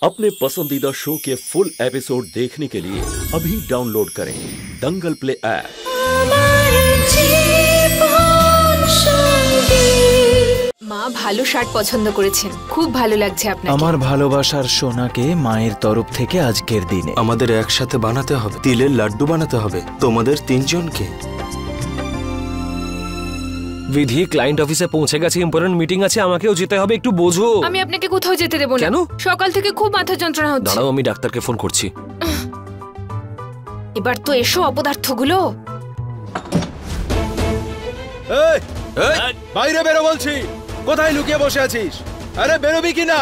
अपने पसंदीदा शो के फुल एपिसोड देखने के लिए अभी डाउनलोड करें दंगल प्ले ऐप। মা ভালো শার্ট পছন্দ করেছেন, খুব ভালো লাগছে আপনাকে। আমার ভালোবাসার সোনাকে মায়ের তরফ থেকে আজকের দিনে আমাদের একসাথে বানাতে হবে, তিলের লাড্ডু বানাতে হবে তোমাদের তিনজনকে। বিধি ক্লায়েন্ট অফিসে পৌঁছে গেছে, ইম্পর্টেন্ট মিটিং আছে, আমাকেও যেতে হবে, একটু বোঝো। আমি আপনাকে কোথাও যেতে দেব না। কেন? সকাল থেকে খুব মাথা যন্ত্রণা হচ্ছে। দাঁড়াও, আমি ডাক্তারকে ফোন করছি। এবার তো এসো অপদার্থগুলো। এই বাইরে বেরো বলছি, কোথায় লুকিয়ে বসে আছিস? আরে বেরোবি কি না?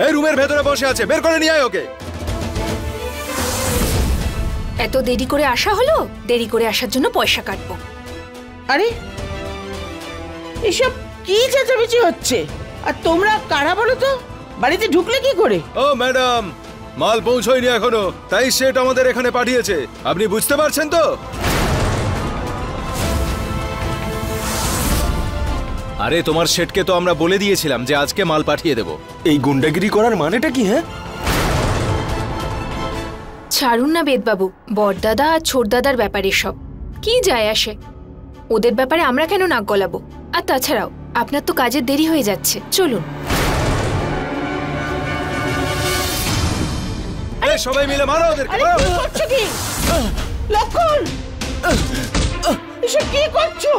এই রুমের ভেতরে বসে আছে, বের করে নিয়ে আয় ওকে। এত দেরি করে আসা হলো, দেরি করে আসার জন্য পয়সা কাটবো। আরে এসব কি চেঁচামেচি হচ্ছে? আর তোমরা কারা বলো তো? বাড়িতে ঢুকলে কি করে? ও ম্যাডাম, মাল পৌঁছয়নি এখনো, তাই সেট আমাদের এখানে পাঠিয়েছে। আপনি বুঝতে পারছেন তো? আরে তোমার সেটকে তো আমরা বলে দিয়েছিলাম যে আজকে মাল পাঠিয়ে দেব। এই গুন্ডাগিরি করার মানেটা কি? হ্যাঁ, ছাড়ুন না বেদবাবু, বড়দাদা আর ছোটদাদার ব্যাপারে সব কি যায় আসে? ওদের ব্যাপারে আমরা কেন নাক গলাবো? আর তাছাড়াও আপনার তো কাজের দেরি হয়ে যাচ্ছে, চলুন। আরে সবাই মিলে মারো ওদেরকে। আরে কি করছো কি? লক্ষণ, এসব কি করছো?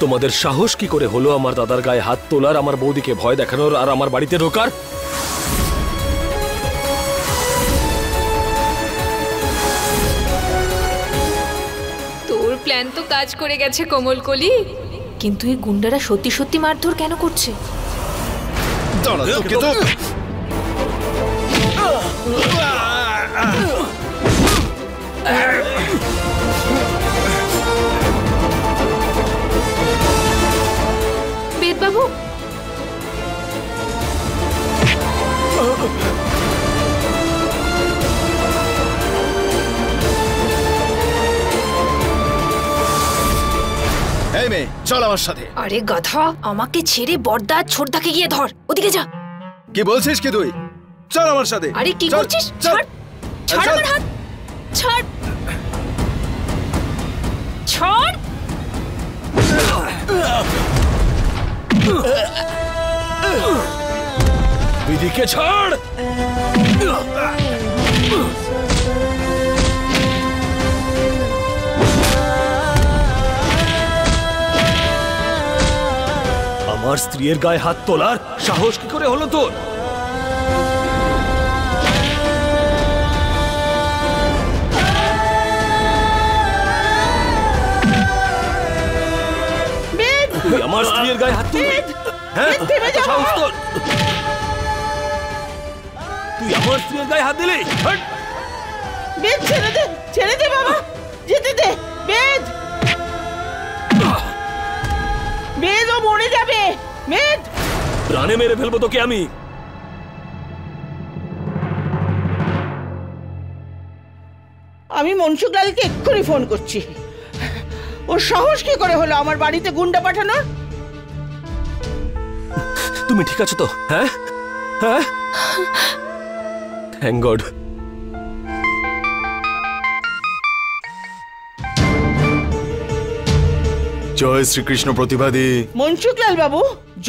তোমাদের সাহস কি করে হলো আমার দাদার গায়ে হাত তোলার, আমার বৌদিকে ভয় দেখানোর আর আমার বাড়িতে ঢোকার? তোর প্ল্যান তো কাজ করে গেছে কমলকলি, কিন্তু এই গুন্ডারা সত্যি সত্যি মারধর কেন করছে? দাঁড়া, তোকে তো বেদবাবু, এই মেয়ে, চল আমার সাথে। আরে গাধা, আমাকে ছেড়ে বড়দা ছোটদাকে গিয়ে ধর, ওদিকে যা। কি বলছিস কি তুই? চল আমার সাথে। আরে কি চল, করছিস? চল। ছাড়, ছাড় আমার হাত, ছাড়, ছাড়। বিধিকে ছাড়। আমার স্ত্রীর গায়ে হাত তোলার সাহস কি করে হলো তোর? তুই আমার স্ত্রীর গায়ে হাত তুলবি? হ্যাঁ, সাহস তোর? তুই আমার স্ত্রীর গায়ে হাত দিলি? বেদ, ছেড়ে দে, ছেড়ে দে বাবা, যেতে দে। বেদ, বেদ, ও মরে যাবে। বেদ, প্রাণে মেরে ফেলবো তোকে আমি। আমি মনসুখলালকে এক্ষুনি ফোন করছি। ওর সাহস কি করে হলো আমার বাড়িতে গুন্ডা পাঠানোর? তুমি ঠিক আছো তো? হ্যাঁ, হ্যাঁ, থ্যাংক গড। জয় শ্রীকৃষ্ণ প্রতিবাদী। মনসুখলাল বাবু,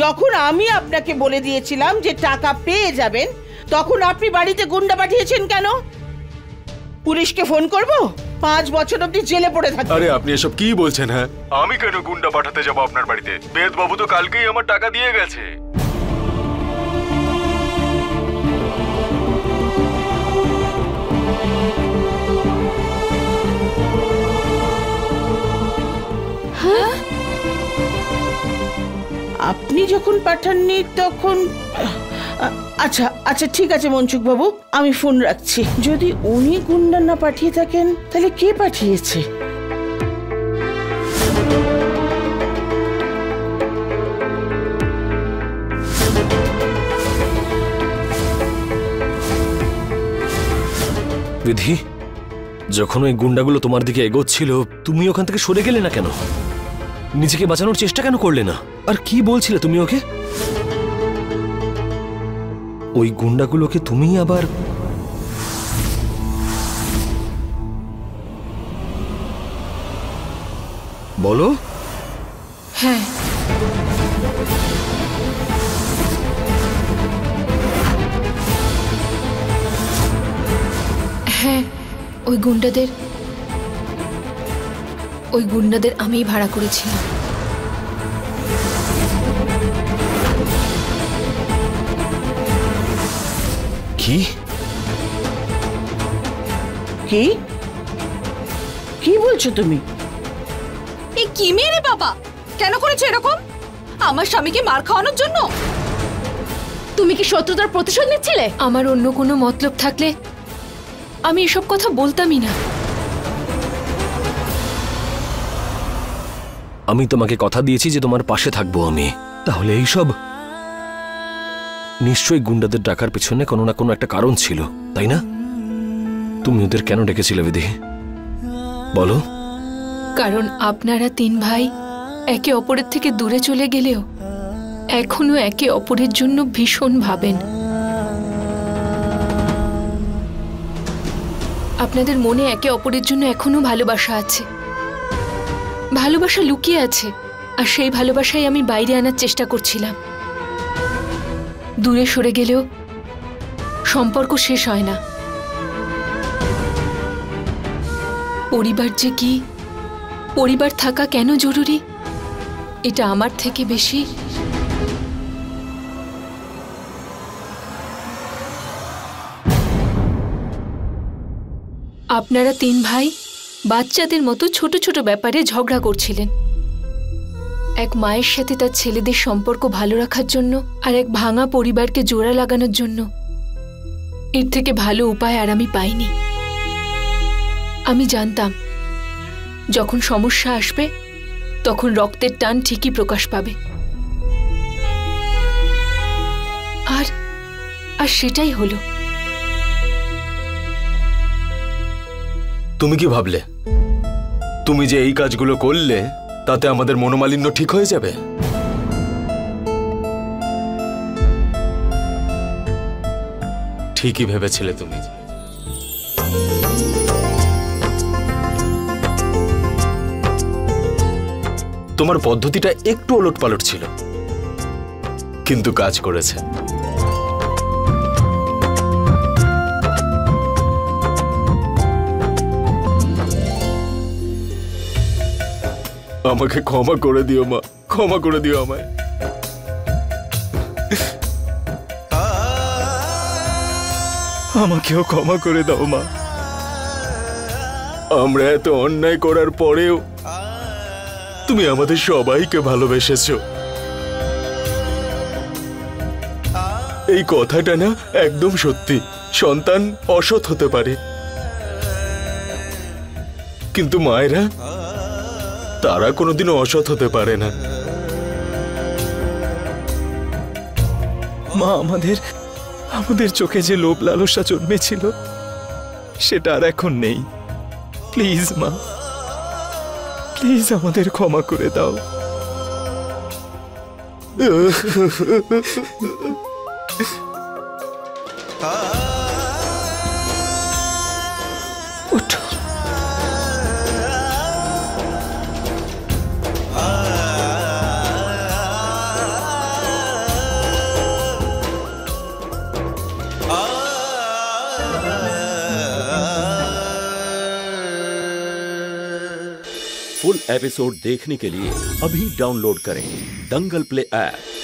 যখন আমি আপনাকে বলে দিয়েছিলাম যে টাকা পেয়ে যাবেন, তখন আপনি বাড়িতে গুন্ডা পাঠিয়েছেন কেন? পুলিশকে ফোন করব? 5 বছর অবধি জেলে পড়ে থাকবে। আরে আপনি এসব কি বলছেন? হ্যাঁ, আমি কেন গুন্ডা পাঠাতে যাব আপনার বাড়িতে? বেদ বাবু তো কালকেই আমার টাকা দিয়ে গেছে। আপনি যখন পাঠাননি তখন আচ্ছা আচ্ছা ঠিক আছে মনসুখ বাবু, আমি ফোন রাখছি। যদি উনি গুন্ডা না পাঠিয়ে থাকেন তাহলে কে পাঠিয়েছে? বিধি, যখন ওই গুন্ডাগুলো তোমার দিকে এগোচ্ছিল তুমি ওখান থেকে সরে গেলে না কেন? নিজেকে বাঁচানোর চেষ্টা কেন করলে না? আর কি বলছিলে তুমি ওকে? ওই গুন্ডাগুলোকে তুমি আবার বলো। হ্যাঁ, হ্যাঁ, ওই গুন্ডাদের আমিই ভাড়া করেছিলাম। কি কি কি বলছো তুমি? এই কি মেরে বাবা, কেন করেছো এরকম? আমার স্বামীকে মার খাওয়ানোর জন্য? তুমি কি শত্রুতার প্রতিশোধ নিচ্ছিলে? আমার অন্য কোনো মতলব থাকলে আমি এসব কথা বলতামই না। আমি তোমাকে কথা দিয়েছি যে তোমার পাশে থাকবো আমি। তাহলে এইসব নিশ্চয়ই গুন্ডাদের ডাকার পিছনে কোনো না কোনো একটা কারণ ছিল, তাই না? তুমি ওদের কেন ডেকেছিলে বিধি, বলো? কারণ আপনারা 3 ভাই একে অপরের থেকে দূরে চলে গেলেও এখনো একে অপরের জন্য ভীষণ ভাবেন। আপনাদের মনে একে অপরের জন্য এখনো ভালোবাসা আছে, ভালোবাসা লুকিয়ে আছে। আর সেই ভালোবাসাই আমি বাইরে আনার চেষ্টা করছিলাম। দূরে সরে গেলেও সম্পর্ক শেষ হয় না। পরিবার যে কি, পরিবার থাকা কেন জরুরি, এটা আমার থেকে বেশি আপনারা 3 ভাই বাচ্চাদের মতো ছোট ছোট ব্যাপারে ঝগড়া করছিলেন। এক মায়ের সাথে তার ছেলেদের সম্পর্ক ভালো রাখার জন্য আর এক ভাঙা পরিবারকে জোড়া লাগানোর জন্য। এর থেকে ভালো উপায় আর আমি পাইনি। আমি জানতাম যখন সমস্যা আসবে তখন রক্তের টান ঠিকই প্রকাশ পাবে। আর সেটাই হলো। তুমি কি ভাবলে তুমি যে এই কাজগুলো করলে তাতে আমাদের মনোমালিন্য ঠিক হয়ে যাবে? ঠিকই ভেবেছিলে তুমি। তোমার পদ্ধতিটা একটু ওলটপালট ছিল, কিন্তু কাজ করেছে। আমাকে ক্ষমা করে দিও মা, ক্ষমা করে দিও আমায়। আমাকেও ক্ষমা করে দাও মা। আমরা এত অন্যায় করার পরেও তুমি আমাদের সবাইকে ভালোবেসেছো। এই কথাটা না একদম সত্যি। সন্তান অসৎ হতে পারে, কিন্তু মায়েরা তারা কোনোদিনও অসৎ হতে পারে না। মা, আমাদের চোখে যে লোভ লালসা জন্মেছিল সেটা আর এখন নেই। প্লিজ মা, প্লিজ আমাদের ক্ষমা করে দাও। ওঠো। फुल एपिसोड देखने के लिए अभी डाउनलोड करें दंगल प्ले ऐप।